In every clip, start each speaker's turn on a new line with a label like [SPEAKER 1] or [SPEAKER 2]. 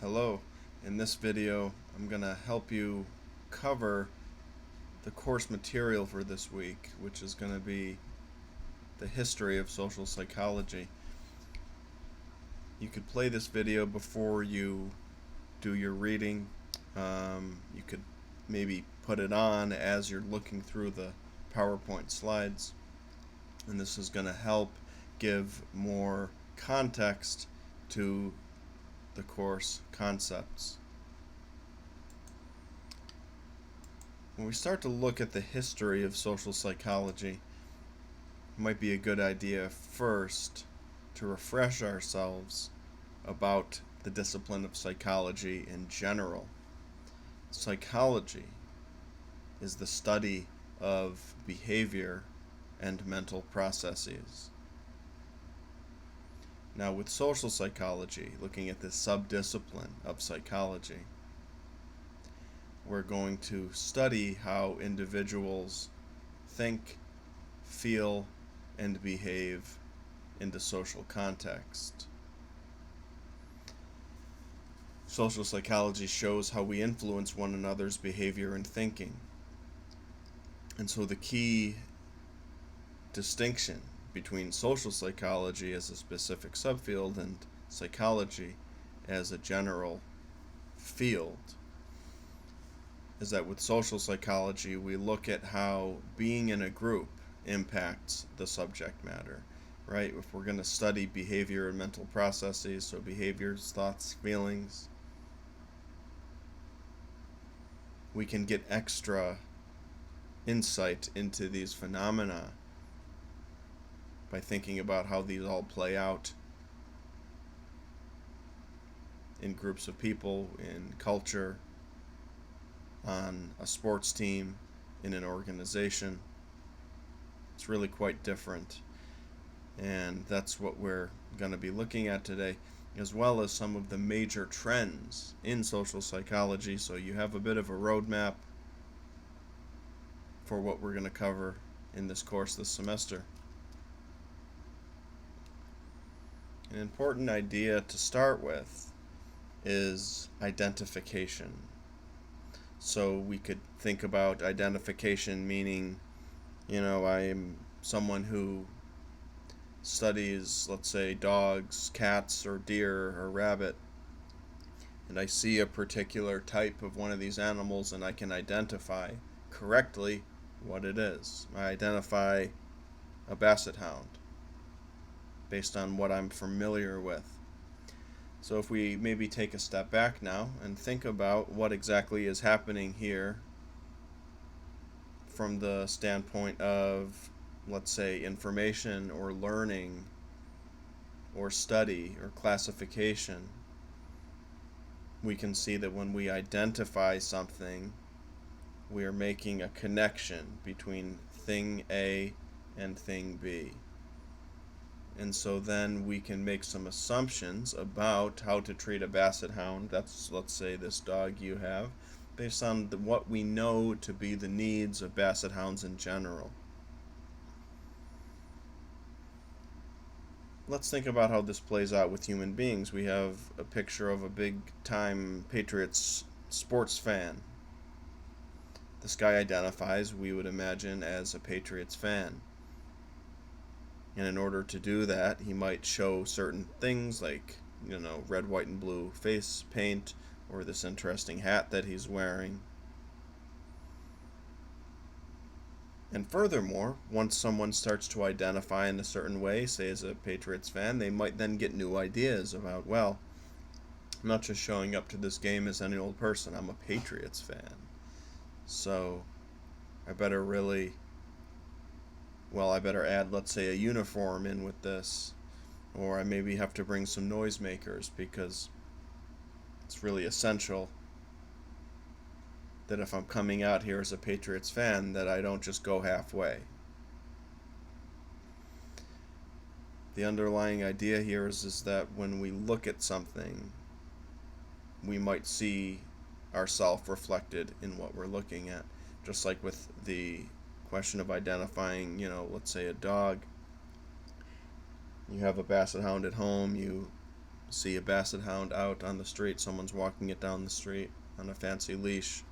[SPEAKER 1] Hello. In this video, I'm going to help you cover the course material for this week, which is going to be the history of social psychology. You could play this video before you do your reading. You could maybe put it on as you're looking through the PowerPoint slides, and this is going to help give more context to the course concepts. When we start to look at the history of social psychology, it might be a good idea first to refresh ourselves about the discipline of psychology in general. Psychology is the study of behavior and mental processes. Now, with social psychology, looking at the subdiscipline of psychology, we're going to study how individuals think, feel, and behave in the social context. Social psychology shows how we influence one another's behavior and thinking. And so the key distinction between social psychology as a specific subfield and psychology as a general field is that with social psychology, we look at how being in a group impacts the subject matter, right? If we're going to study behavior and mental processes, so behaviors, thoughts, feelings, we can get extra insight into these phenomena by thinking about how these all play out in groups of people, in culture, on a sports team, in an organization. It's really quite different. And that's what we're going to be looking at today, as well as some of the major trends in social psychology, so you have a bit of a roadmap for what we're going to cover in this course this semester. An important idea to start with is identification. So we could think about identification meaning, I'm someone who studies, let's say, dogs, cats, or deer, or rabbit, and I see a particular type of one of these animals and I can identify correctly what it is. I identify a basset hound based on what I'm familiar with. So if we maybe take a step back now and think about what exactly is happening here from the standpoint of, let's say, information or learning or study or classification, we can see that when we identify something, we are making a connection between thing A and thing B. And so then we can make some assumptions about how to treat a basset hound. That's, let's say, this dog you have, based on what we know to be the needs of basset hounds in general. Let's think about how this plays out with human beings. We have a picture of a big-time Patriots sports fan. This guy identifies, we would imagine, as a Patriots fan. And in order to do that, he might show certain things like, red, white, and blue face paint, or this interesting hat that he's wearing. And furthermore, once someone starts to identify in a certain way, say as a Patriots fan, they might then get new ideas about, well, I'm not just showing up to this game as any old person, I'm a Patriots fan. So I better add, let's say, a uniform in with this, or I maybe have to bring some noisemakers because it's really essential that if I'm coming out here as a Patriots fan, that I don't just go halfway. The underlying idea here is that when we look at something, we might see ourselves reflected in what we're looking at. Just like with the question of identifying, let's say a dog. You have a basset hound at home, you see a basset hound out on the street, someone's walking it down the street on a fancy leash,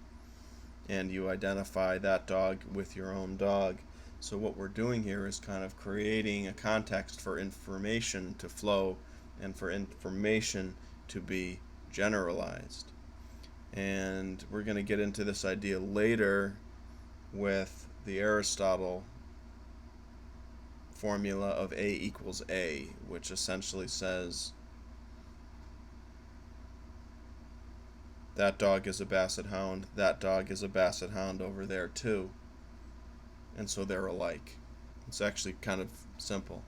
[SPEAKER 1] and you identify that dog with your own dog. So what we're doing here is kind of creating a context for information to flow and for information to be generalized. And we're going to get into this idea later with the Aristotle formula of A equals A, which essentially says that dog is a basset hound, that dog is a basset hound over there too, and so they're alike. It's actually kind of simple.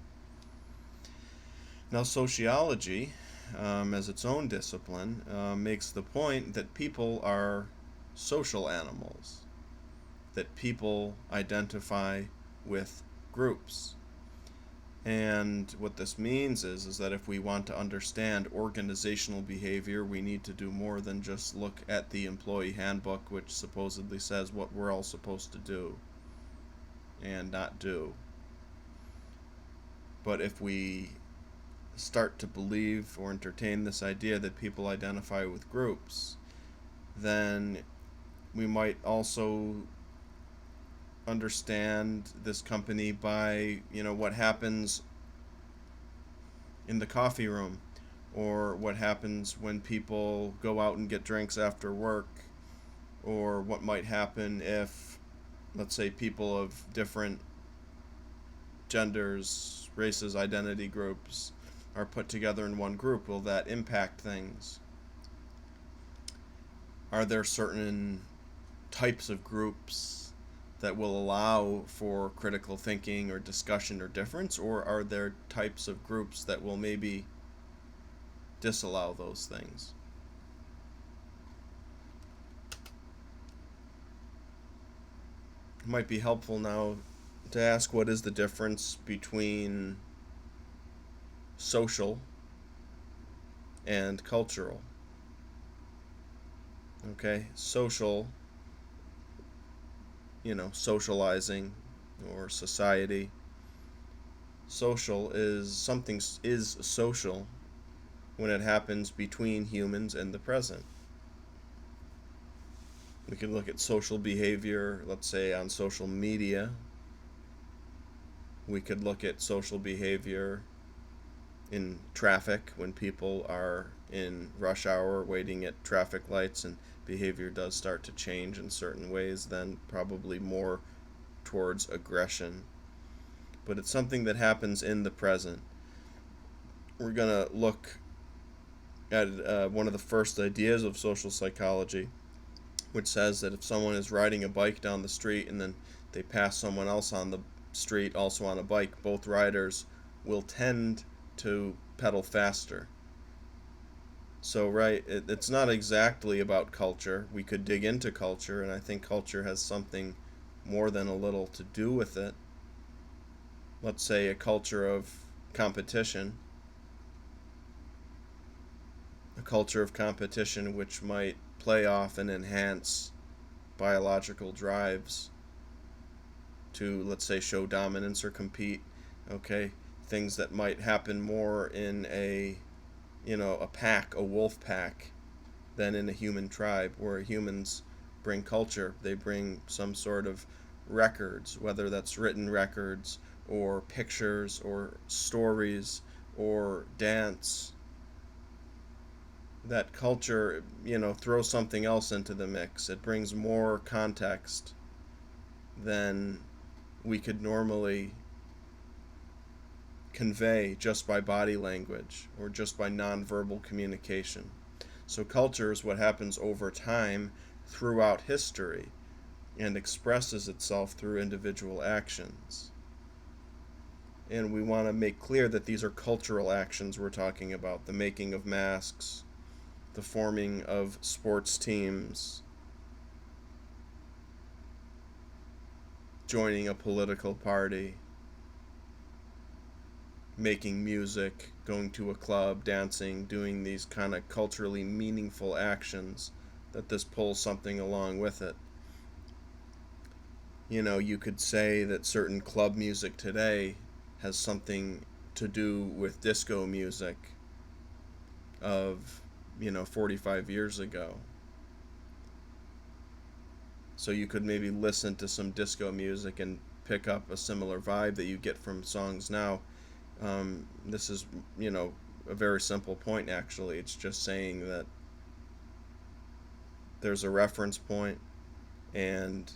[SPEAKER 1] Now, sociology, as its own discipline, makes the point that people are social animals, that people identify with groups. And what this means is that if we want to understand organizational behavior, we need to do more than just look at the employee handbook, which supposedly says what we're all supposed to do and not do. But if we start to believe or entertain this idea that people identify with groups, then we might also understand this company by, what happens in the coffee room, or what happens when people go out and get drinks after work, or what might happen if, let's say, people of different genders, races, identity groups are put together in one group. Will that impact things? Are there certain types of groups that will allow for critical thinking or discussion or difference, or are there types of groups that will maybe disallow those things? It might be helpful now to ask, what is the difference between social and cultural? Okay, social, socializing or society. Social is something is social when it happens between humans in the present. We can look at social behavior, let's say, on social media. We could look at social behavior in traffic when people are in rush hour waiting at traffic lights, and behavior does start to change in certain ways, then probably more towards aggression. But it's something that happens in the present. We're going to look at one of the first ideas of social psychology, which says that if someone is riding a bike down the street and then they pass someone else on the street also on a bike, both riders will tend to pedal faster. So, right, it's not exactly about culture. We could dig into culture, and I think culture has something more than a little to do with it. Let's say a culture of competition. A culture of competition which might play off and enhance biological drives to, let's say, show dominance or compete. Okay, things that might happen more in a pack, a wolf pack, than in a human tribe, where humans bring culture. They bring some sort of records, whether that's written records or pictures or stories or dance. That culture, throws something else into the mix. It brings more context than we could normally convey just by body language or just by nonverbal communication. So culture is what happens over time throughout history and expresses itself through individual actions. And we want to make clear that these are cultural actions we're talking about: the making of masks, the forming of sports teams, joining a political party, making music, going to a club, dancing, doing these kind of culturally meaningful actions that this pulls something along with it. You could say that certain club music today has something to do with disco music of 45 years ago. So you could maybe listen to some disco music and pick up a similar vibe that you get from songs now. This is, a very simple point actually. It's just saying that there's a reference point and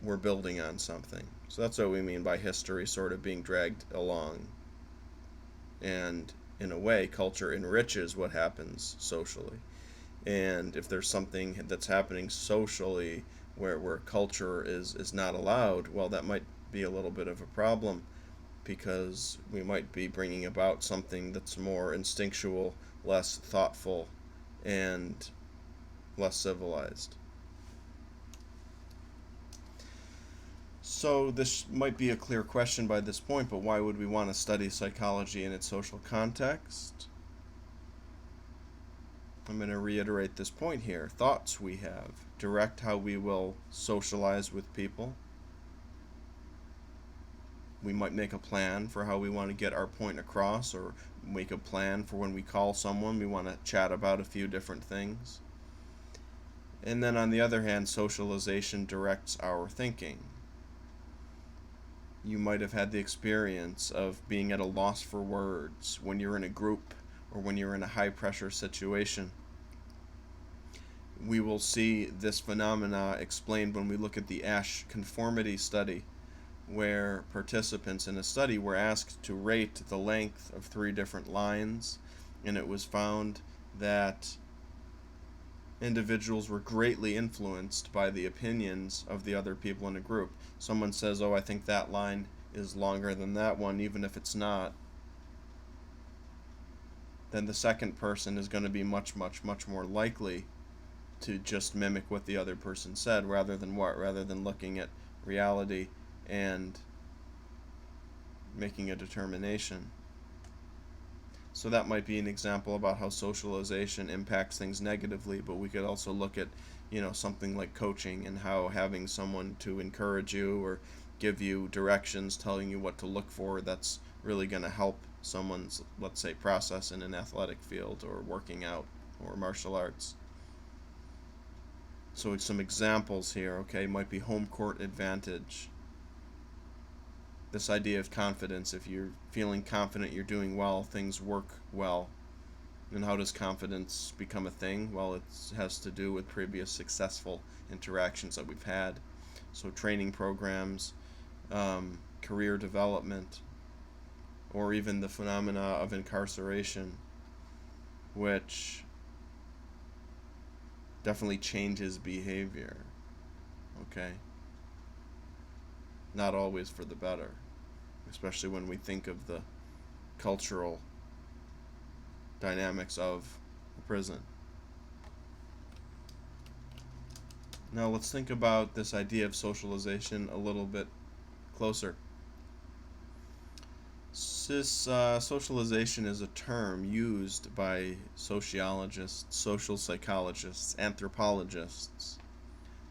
[SPEAKER 1] we're building on something. So that's what we mean by history sort of being dragged along. And in a way, culture enriches what happens socially. And if there's something that's happening socially where culture is not allowed, well, that might be a little bit of a problem because we might be bringing about something that's more instinctual, less thoughtful, and less civilized. So this might be a clear question by this point, but why would we want to study psychology in its social context? I'm going to reiterate this point here. Thoughts we have direct how we will socialize with people. We might make a plan for how we want to get our point across, or make a plan for when we call someone, we want to chat about a few different things. And then on the other hand, socialization directs our thinking. You might have had the experience of being at a loss for words when you're in a group or when you're in a high pressure situation. We will see this phenomena explained when we look at the Asch conformity study, where participants in a study were asked to rate the length of 3 different lines, and it was found that individuals were greatly influenced by the opinions of the other people in a group. Someone says, oh, I think that line is longer than that one, even if it's not. Then the second person is going to be much, much, much more likely to just mimic what the other person said, rather than what? Rather than looking at reality and making a determination. So that might be an example about how socialization impacts things negatively, but we could also look at, something like coaching and how having someone to encourage you or give you directions, telling you what to look for, that's really going to help someone's, let's say, process in an athletic field or working out or martial arts. So some examples here, okay, might be home court advantage. This idea of confidence. If you're feeling confident you're doing well, things work well. And how does confidence become a thing? Well, it has to do with previous successful interactions that we've had. So training programs, career development, or even the phenomena of incarceration, which definitely changes behavior. Okay? Not always for the better, especially when we think of the cultural dynamics of a prison. Now let's think about this idea of socialization a little bit closer. This socialization is a term used by sociologists, social psychologists, anthropologists,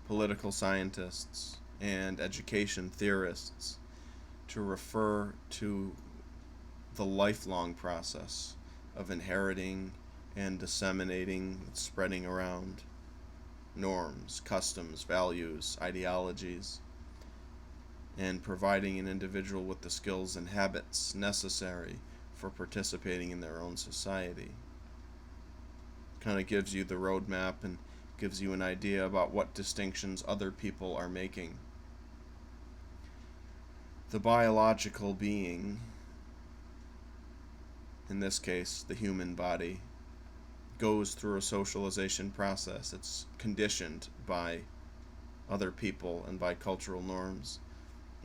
[SPEAKER 1] political scientists, and education theorists to refer to the lifelong process of inheriting and disseminating, spreading around norms, customs, values, ideologies, and providing an individual with the skills and habits necessary for participating in their own society. Kind of gives you the roadmap and gives you an idea about what distinctions other people are making. The biological being, in this case the human body, goes through a socialization process. It's conditioned by other people and by cultural norms.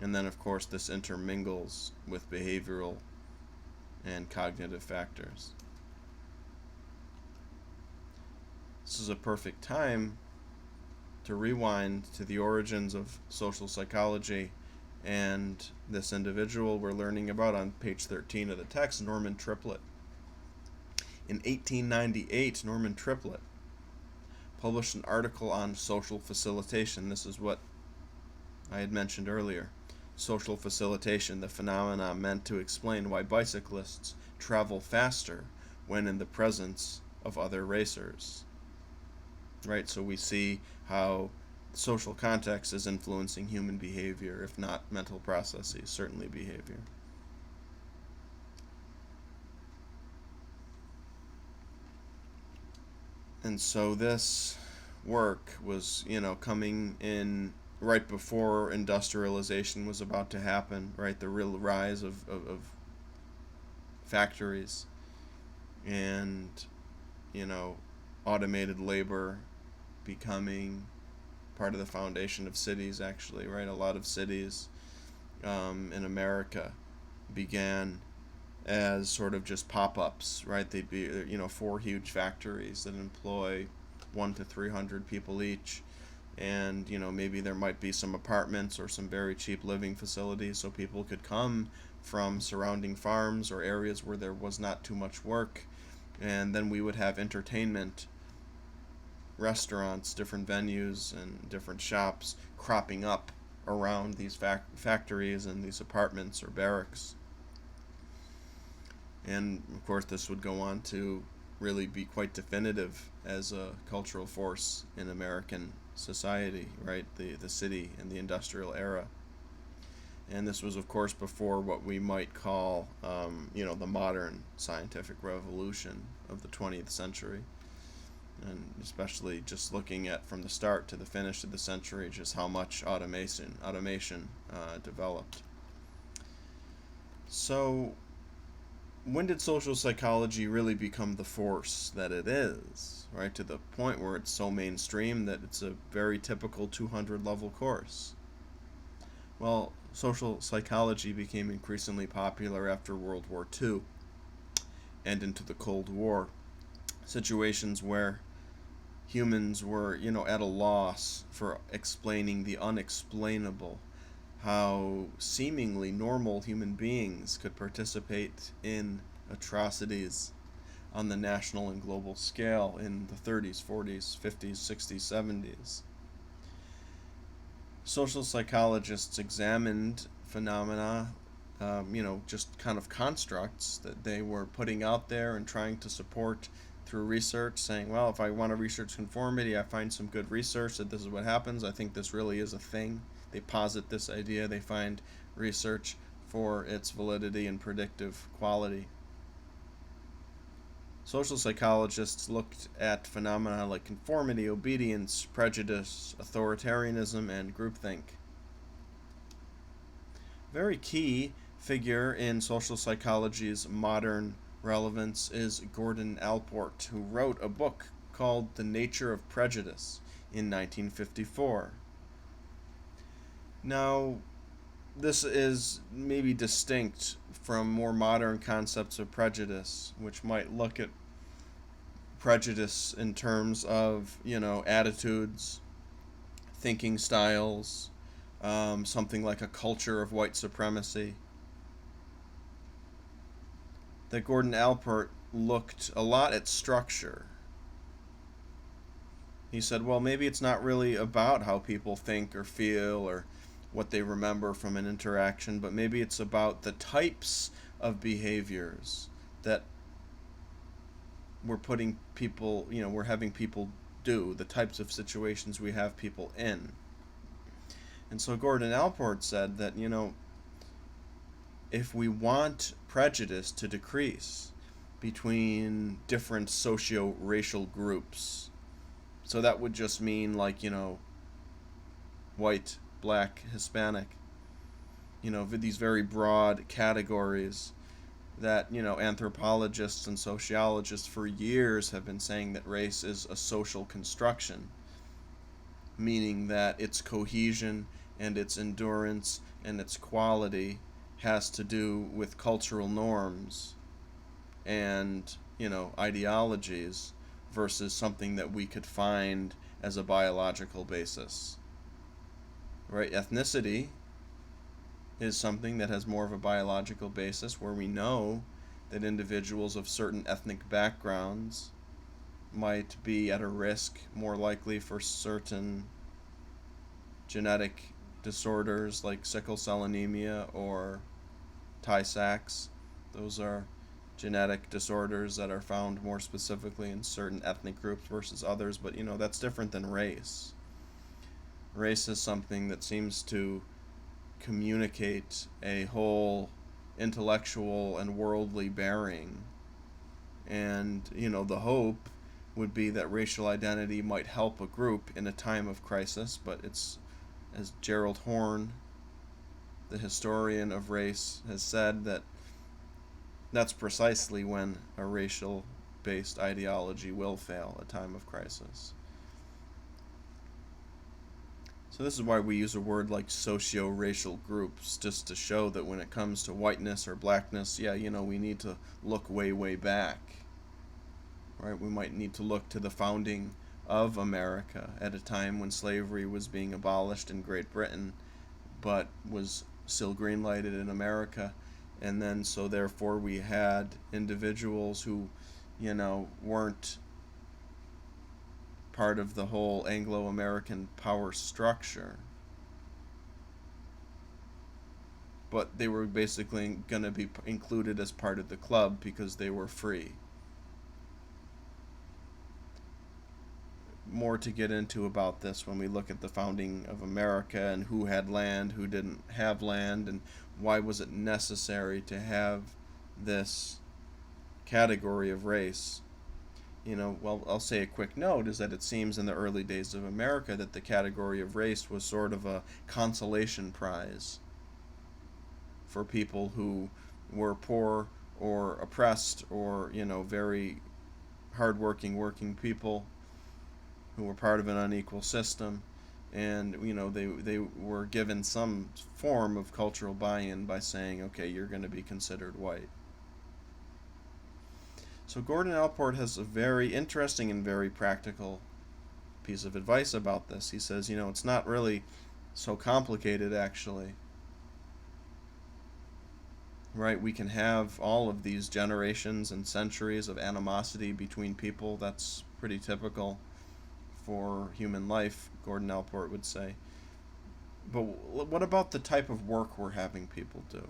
[SPEAKER 1] And then, of course, this intermingles with behavioral and cognitive factors. This is a perfect time to rewind to the origins of social psychology and this individual we're learning about on page 13 of the text, Norman Triplett. In 1898, Norman Triplett published an article on social facilitation. This is what I had mentioned earlier. Social facilitation, the phenomena meant to explain why bicyclists travel faster when in the presence of other racers. Right? So we see how social context is influencing human behavior, if not mental processes, certainly behavior. And so this work was, coming in right before industrialization was about to happen, right? The real rise of factories and, you know, automated labor becoming part of the foundation of cities, actually, right? A lot of cities in America began as sort of just pop-ups, right? They'd be, 4 huge factories that employ 1 to 300 people each, and maybe there might be some apartments or some very cheap living facilities, so people could come from surrounding farms or areas where there was not too much work, and then we would have entertainment, restaurants, different venues, and different shops cropping up around these factories and these apartments or barracks. And of course, this would go on to really be quite definitive as a cultural force in American society, right? The city and the industrial era. And this was, of course, before what we might call, the modern scientific revolution of the 20th century. And especially just looking at from the start to the finish of the century, just how much automation developed. So, when did social psychology really become the force that it is, right? To the point where it's so mainstream that it's a very typical 200 level course. Well, social psychology became increasingly popular after World War II and into the Cold War. Situations where humans were, at a loss for explaining the unexplainable, how seemingly normal human beings could participate in atrocities on the national and global scale in the 30s, 40s, 50s, 60s, 70s. Social psychologists examined phenomena, just kind of constructs that they were putting out there and trying to support through research, saying, well, if I want to research conformity, I find some good research that this is what happens. I think this really is a thing. They posit this idea, they find research for its validity and predictive quality. Social psychologists looked at phenomena like conformity, obedience, prejudice, authoritarianism, and groupthink. Very key figure in social psychology's modern relevance is Gordon Allport, who wrote a book called The Nature of Prejudice in 1954. Now, this is maybe distinct from more modern concepts of prejudice, which might look at prejudice in terms of, attitudes, thinking styles, something like a culture of white supremacy. That Gordon Allport looked a lot at structure. He said, well, maybe it's not really about how people think or feel or what they remember from an interaction, but maybe it's about the types of behaviors that we're having people do, the types of situations we have people in. And so Gordon Allport said that, if we want prejudice to decrease between different socio-racial groups, so that would just mean like, white, black, Hispanic, these very broad categories that, anthropologists and sociologists for years have been saying that race is a social construction, meaning that its cohesion and its endurance and its quality has to do with cultural norms and, ideologies versus something that we could find as a biological basis. Right? Ethnicity is something that has more of a biological basis, where we know that individuals of certain ethnic backgrounds might be at a risk, more likely for certain genetic disorders like sickle cell anemia or Tay-Sachs. Those are genetic disorders that are found more specifically in certain ethnic groups versus others, but that's different than race. Race is something that seems to communicate a whole intellectual and worldly bearing. And, the hope would be that racial identity might help a group in a time of crisis, but it's, as Gerald Horne, the historian of race, has said, that's precisely when a racial-based ideology will fail, a time of crisis. So this is why we use a word like socio-racial groups, just to show that when it comes to whiteness or blackness, we need to look way, way back. Right? We might need to look to the founding of America at a time when slavery was being abolished in Great Britain, but was still green-lighted in America. And then, so therefore, we had individuals who, weren't part of the whole Anglo-American power structure, but they were basically going to be included as part of the club because they were free. More to get into about this when we look at the founding of America and who had land, who didn't have land, and why was it necessary to have this category of race. I'll say a quick note is that it seems in the early days of America that the category of race was sort of a consolation prize for people who were poor or oppressed or, very hardworking working people who were part of an unequal system. And, they were given some form of cultural buy-in by saying, okay, you're going to be considered white. So Gordon Allport has a very interesting and very practical piece of advice about this. He says, it's not really so complicated, actually. Right? We can have all of these generations and centuries of animosity between people. That's pretty typical for human life, Gordon Allport would say. But what about the type of work we're having people do?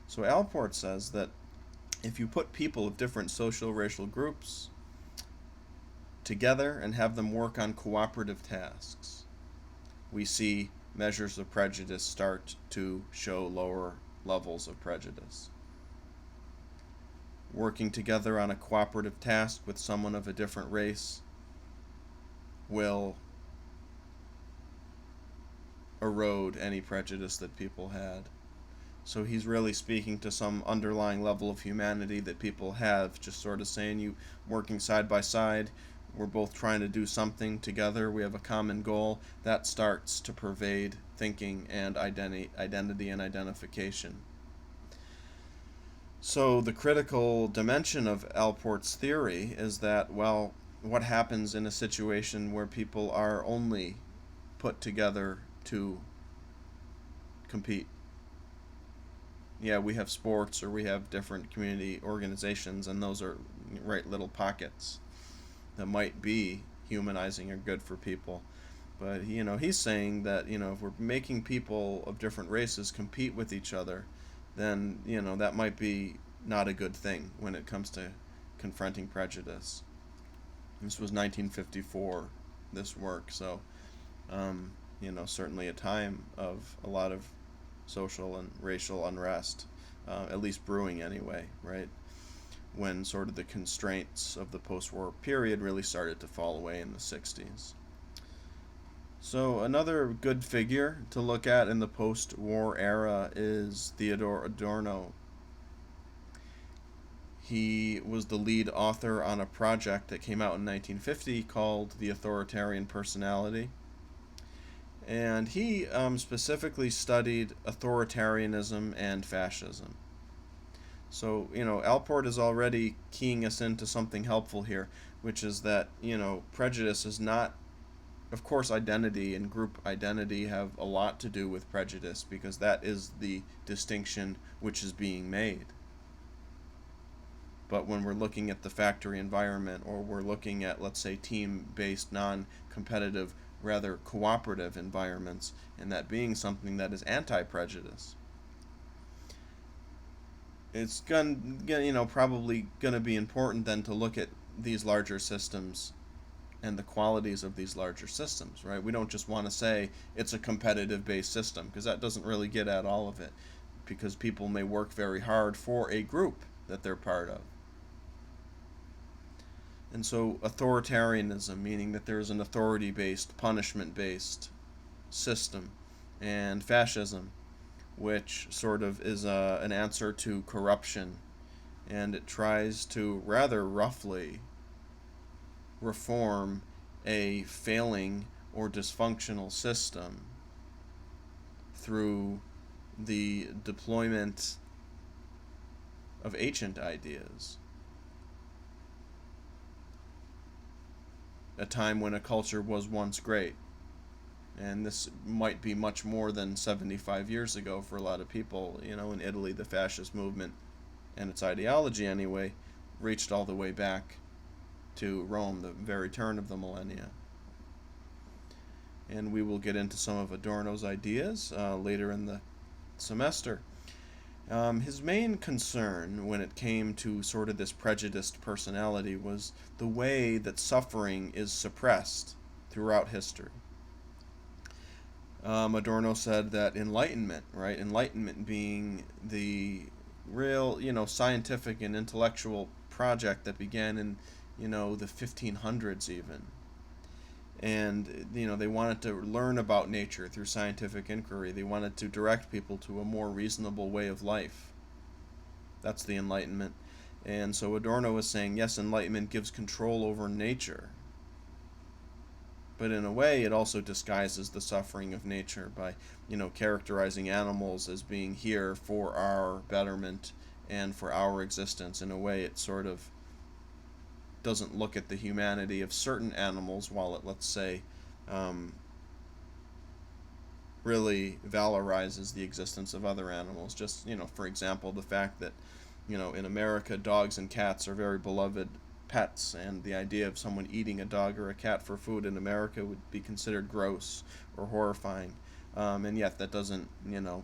[SPEAKER 1] So Allport says that if you put people of different social racial groups together and have them work on cooperative tasks, we see measures of prejudice start to show lower levels of prejudice. Working together on a cooperative task with someone of a different race will erode any prejudice that people had. So he's really speaking to some underlying level of humanity that people have, just sort of saying, you working side by side, we're both trying to do something together, we have a common goal. That starts to pervade thinking and identity and identification. So the critical dimension of Allport's theory is that, what happens in a situation where people are only put together to compete? We have sports or we have different community organizations, and those are right little pockets that might be humanizing or good for people. But he's saying that if we're making people of different races compete with each other, then that might be not a good thing when it comes to confronting prejudice. This was 1954, this work, so certainly a time of a lot of social and racial unrest, at least brewing anyway, right? When sort of the constraints of the post-war period really started to fall away in the 60s. So another good figure to look at in the post-war era is Theodor Adorno. He was the lead author on a project that came out in 1950 called The Authoritarian Personality. And he specifically studied authoritarianism and fascism. So, Allport is already keying us into something helpful here, which is that, prejudice is not, of course, identity and group identity have a lot to do with prejudice, because that is the distinction which is being made. But when we're looking at the factory environment, or we're looking at, let's say, team-based, non-competitive, rather cooperative environments, and that being something that is anti-prejudice. it's gonna probably gonna be important then to look at these larger systems and the qualities of these larger systems, right? We don't just want to say it's a competitive based system, because that doesn't really get at all of it, because people may work very hard for a group that they're part of. And so authoritarianism, meaning that there's an authority based, punishment based system, and fascism, which sort of is an answer to corruption, and it tries to rather roughly reform a failing or dysfunctional system through the deployment of ancient ideas. A time when a culture was once great. And this might be much more than 75 years ago for a lot of people. In Italy, the fascist movement, and its ideology anyway, reached all the way back to Rome, the very turn of the millennia. And we will get into some of Adorno's ideas later in the semester. His main concern when it came to sort of this prejudiced personality was the way that suffering is suppressed throughout history. Adorno said that Enlightenment, right? Enlightenment being the real, scientific and intellectual project that began in, the 1500s even. And, they wanted to learn about nature through scientific inquiry. They wanted to direct people to a more reasonable way of life. That's the Enlightenment. And so Adorno was saying, yes, Enlightenment gives control over nature. But in a way, it also disguises the suffering of nature by, characterizing animals as being here for our betterment and for our existence. In a way, it sort of doesn't look at the humanity of certain animals, while it, let's say, really valorizes the existence of other animals. Just, for example, the fact that, in America, dogs and cats are very beloved pets, and the idea of someone eating a dog or a cat for food in America would be considered gross or horrifying. And yet that doesn't,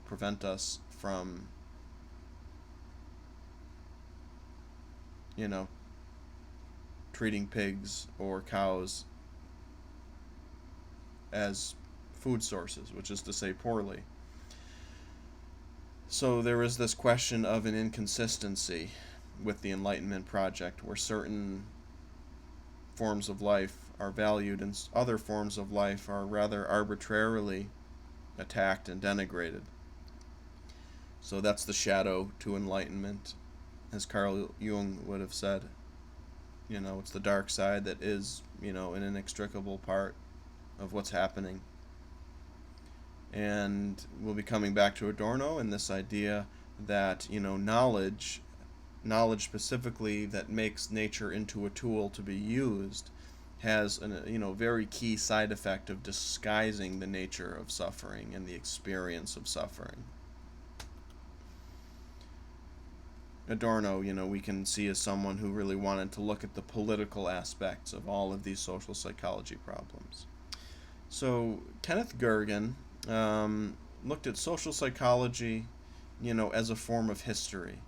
[SPEAKER 1] prevent us from, treating pigs or cows as food sources, which is to say poorly. So there is this question of an inconsistency with the Enlightenment project, where certain forms of life are valued and other forms of life are rather arbitrarily attacked and denigrated. So that's the shadow to Enlightenment, as Carl Jung would have said. It's the dark side that is, an inextricable part of what's happening. And we'll be coming back to Adorno and this idea that, knowledge specifically that makes nature into a tool to be used, has a very key side effect of disguising the nature of suffering and the experience of suffering. Adorno, we can see as someone who really wanted to look at the political aspects of all of these social psychology problems. So Kenneth Gergen looked at social psychology, as a form of history,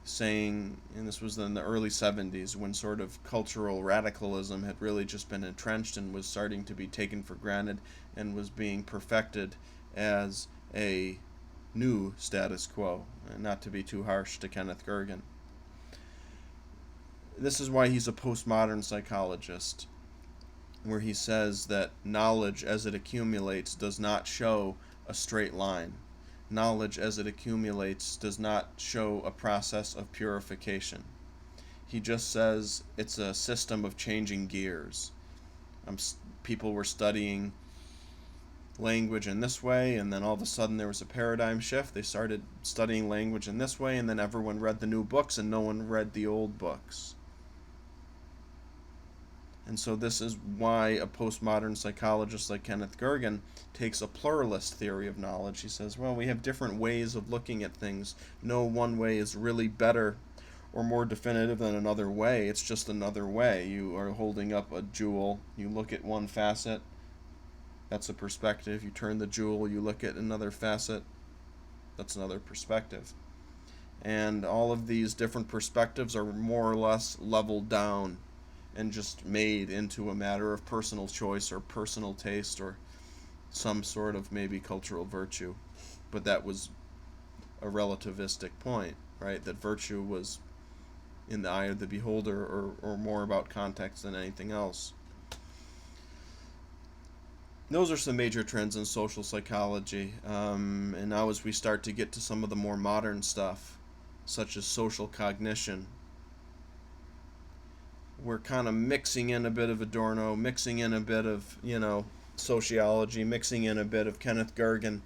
[SPEAKER 1] saying, and this was in the early 70s when sort of cultural radicalism had really just been entrenched and was starting to be taken for granted and was being perfected as a new status quo, and not to be too harsh to Kenneth Gergen. This is why he's a postmodern psychologist, where he says that knowledge as it accumulates does not show a straight line. Knowledge as it accumulates does not show a process of purification. He just says it's a system of changing gears. People were studying language in this way, and then all of a sudden there was a paradigm shift. They started studying language in this way, and then everyone read the new books and no one read the old books. And so this is why a postmodern psychologist like Kenneth Gergen takes a pluralist theory of knowledge. He says, well, we have different ways of looking at things. No one way is really better or more definitive than another way. It's just another way. You are holding up a jewel. You look at one facet. That's a perspective. You turn the jewel. You look at another facet. That's another perspective. And all of these different perspectives are more or less leveled down and just made into a matter of personal choice or personal taste or some sort of maybe cultural virtue. But that was a relativistic point, right? That virtue was in the eye of the beholder, or more about context than anything else. Those are some major trends in social psychology. And now, as we start to get to some of the more modern stuff, such as social cognition, we're kind of mixing in a bit of Adorno, mixing in a bit of, sociology, mixing in a bit of Kenneth Gergen,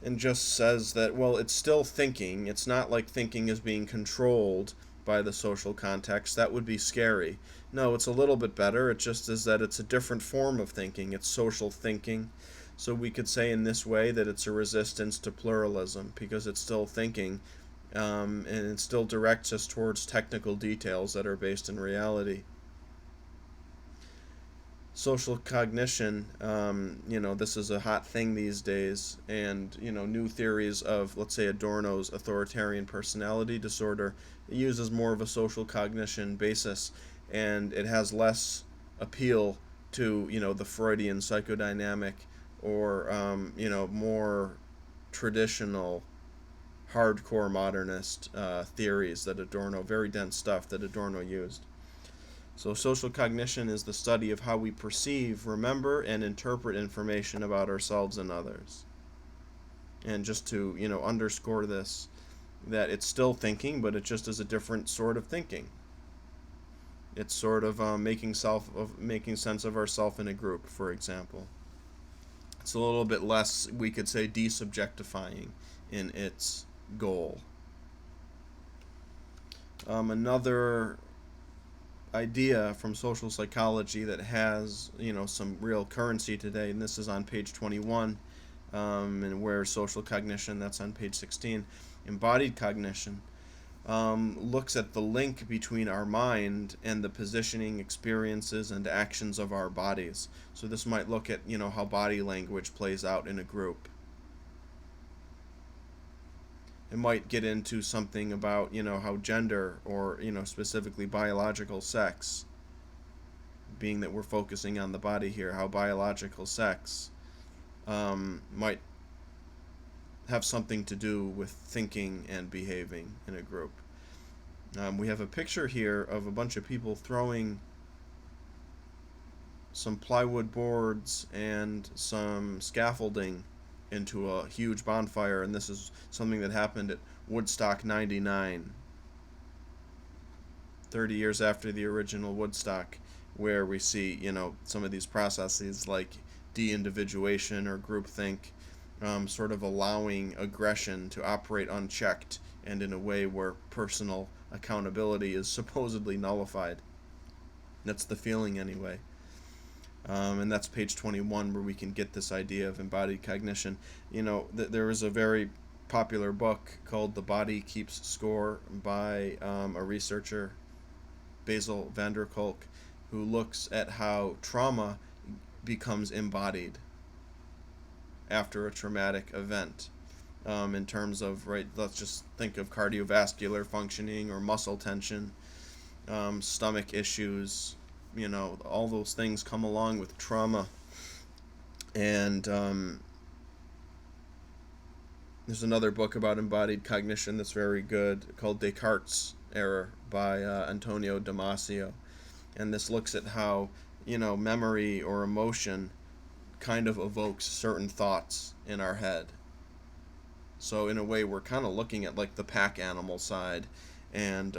[SPEAKER 1] and just says that, well, it's still thinking. It's not like thinking is being controlled by the social context. That would be scary. No, it's a little bit better. It just is that it's a different form of thinking. It's social thinking. So we could say in this way that it's a resistance to pluralism because it's still thinking, and it still directs us towards technical details that are based in reality. Social cognition, this is a hot thing these days, and, new theories of, let's say, Adorno's authoritarian personality disorder, it uses more of a social cognition basis, and it has less appeal to, the Freudian psychodynamic or, more traditional hardcore modernist theories that Adorno, very dense stuff that Adorno used. So social cognition is the study of how we perceive, remember, and interpret information about ourselves and others. And just to, underscore this, that it's still thinking, but it just is a different sort of thinking. It's sort of making sense of ourself in a group, for example. It's a little bit less, we could say, desubjectifying in its goal. Another idea from social psychology that has, some real currency today, and this is on page 21, and where social cognition, that's on page 16. Embodied cognition looks at the link between our mind and the positioning, experiences, and actions of our bodies. So this might look at, how body language plays out in a group. It might get into something about, how gender, or, specifically biological sex, being that we're focusing on the body here, how biological sex might have something to do with thinking and behaving in a group. We have a picture here of a bunch of people throwing some plywood boards and some scaffolding into a huge bonfire, and this is something that happened at Woodstock 99, 30 years after the original Woodstock, where we see, some of these processes like de-individuation or groupthink, sort of allowing aggression to operate unchecked and in a way where personal accountability is supposedly nullified. That's the feeling anyway. And that's page 21, where we can get this idea of embodied cognition. There is a very popular book called The Body Keeps Score by a researcher, Bessel van der Kolk, who looks at how trauma becomes embodied after a traumatic event. In terms of, right, let's just think of cardiovascular functioning or muscle tension, stomach issues, all those things come along with trauma. And there's another book about embodied cognition that's very good called Descartes' Error by Antonio Damasio. And this looks at how, memory or emotion kind of evokes certain thoughts in our head. So in a way, we're kind of looking at like the pack animal side, and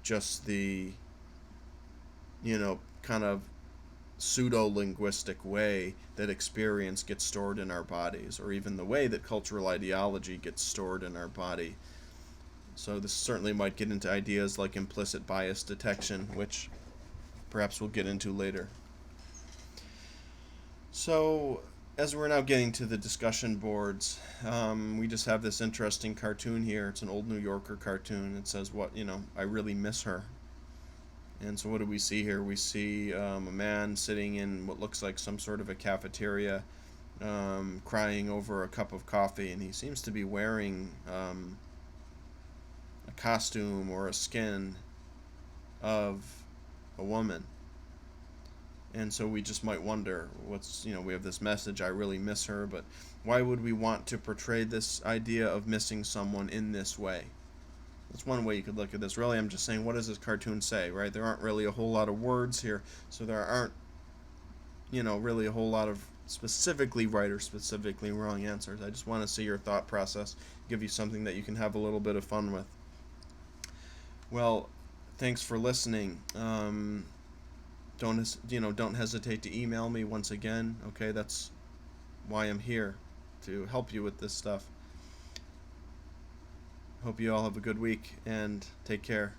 [SPEAKER 1] just the, kind of pseudo-linguistic way that experience gets stored in our bodies, or even the way that cultural ideology gets stored in our body. So this certainly might get into ideas like implicit bias detection, which perhaps we'll get into later. So as we're now getting to the discussion boards, we just have this interesting cartoon here. It's an old New Yorker cartoon. It says, I really miss her. And so what do we see here? We see a man sitting in what looks like some sort of a cafeteria, crying over a cup of coffee, and he seems to be wearing costume or a skin of a woman. And so we just might wonder, we have this message, I really miss her, but why would we want to portray this idea of missing someone in this way? That's one way you could look at this. Really, I'm just saying, what does this cartoon say, right? There aren't really a whole lot of words here, so there aren't, really a whole lot of specifically right or specifically wrong answers. I just want to see your thought process, give you something that you can have a little bit of fun with. Well, thanks for listening. Don't hesitate to email me once again. Okay, that's why I'm here, to help you with this stuff. Hope you all have a good week and take care.